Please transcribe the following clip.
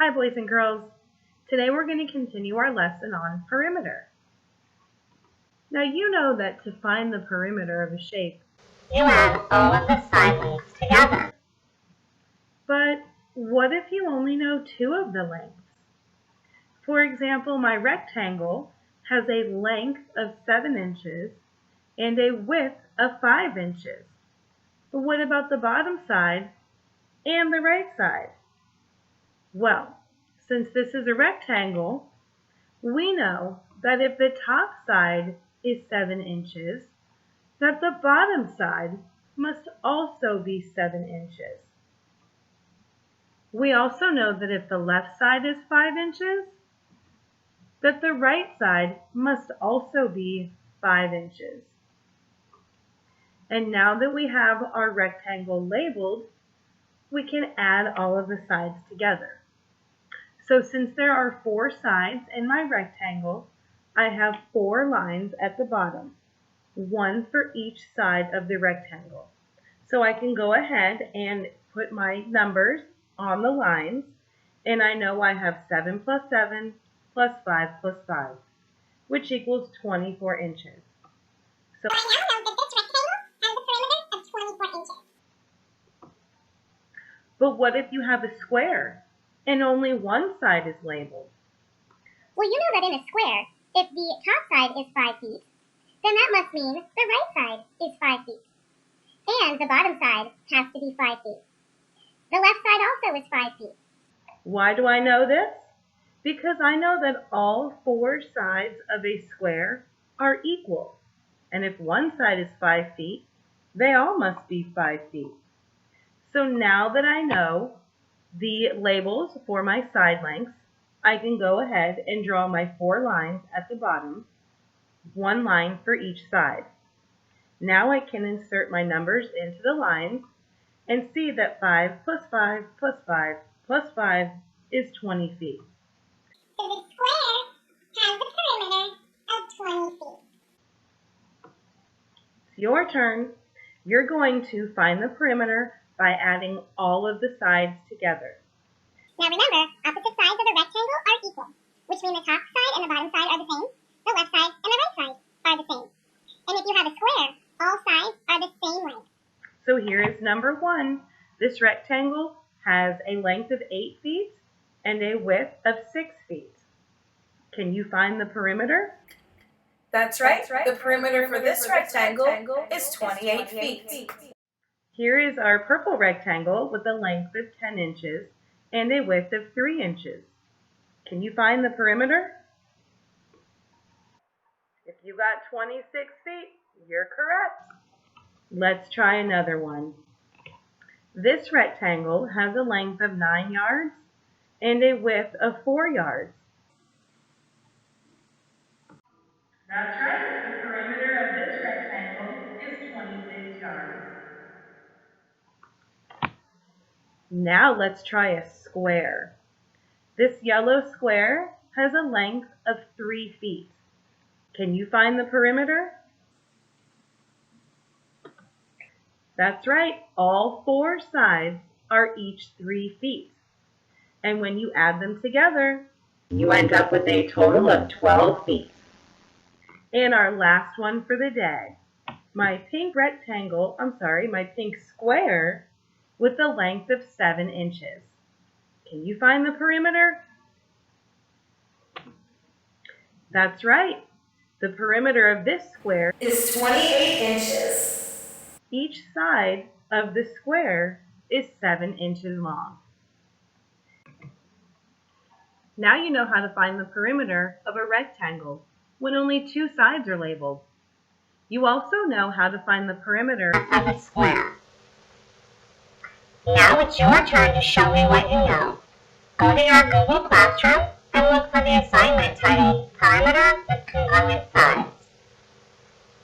Hi boys and girls. Today we're going to continue our lesson on perimeter. Now you know that to find the perimeter of a shape, you add all of the side lengths together. But what if you only know two of the lengths? For example, my rectangle has a length of 7 inches and a width of 5 inches. But what about the bottom side and the right side? Well, since this is a rectangle, we know that if the top side is 7 inches, that the bottom side must also be 7 inches. We also know that if the left side is 5 inches, that the right side must also be 5 inches. And now that we have our rectangle labeled, we can add all of the sides together. So since there are 4 sides in my rectangle, I have 4 lines at the bottom, one for each side of the rectangle. So I can go ahead and put my numbers on the lines, and I know I have 7 plus 7 plus 5 plus 5, which equals 24 inches. So I now know that this rectangle has a perimeter of 24 inches. But what if you have a square and only one side is labeled? Well, you know that in a square, if the top side is 5 feet, then that must mean the right side is 5 feet. And the bottom side has to be 5 feet. The left side also is 5 feet. Why do I know this? Because I know that all 4 sides of a square are equal. And if one side is 5 feet, they all must be 5 feet. So now that I know the labels for my side lengths, I can go ahead and draw my 4 lines at the bottom, one line for each side. Now I can insert my numbers into the lines and see that 5 plus 5 plus 5 plus 5 is 20 feet. So the square has a perimeter of 20 feet. It's your turn. You're going to find the perimeter by adding all of the sides together. Now remember, opposite sides of the rectangle are equal, which means the top side and the bottom side are the same, the left side and the right side are the same. And if you have a square, all sides are the same length. So here is number 1. This rectangle has a length of 8 feet and a width of 6 feet. Can you find the perimeter? That's right. The perimeter for this rectangle is 28 feet. Here is our purple rectangle with a length of 10 inches and a width of 3 inches. Can you find the perimeter? If you got 26 feet, you're correct. Let's try another one. This rectangle has a length of 9 yards and a width of 4 yards. That's right. The perimeter of this rectangle is 26 yards. Now let's try a square. This yellow square has a length of 3 feet. Can you find the perimeter? That's right. All 4 sides are each 3 feet. And when you add them together, you end up with a total of 12 feet. And our last one for the day, my pink square with a length of 7 inches. Can you find the perimeter? That's right. The perimeter of this square Is 28 inches. Each side of the square is 7 inches long. Now you know how to find the perimeter of a rectangle when only 2 sides are labeled. You also know how to find the perimeter Of a square. Now it's your turn to show me what you know. Go to your Google Classroom and look for the assignment titled Perimeter with Congruent Sides.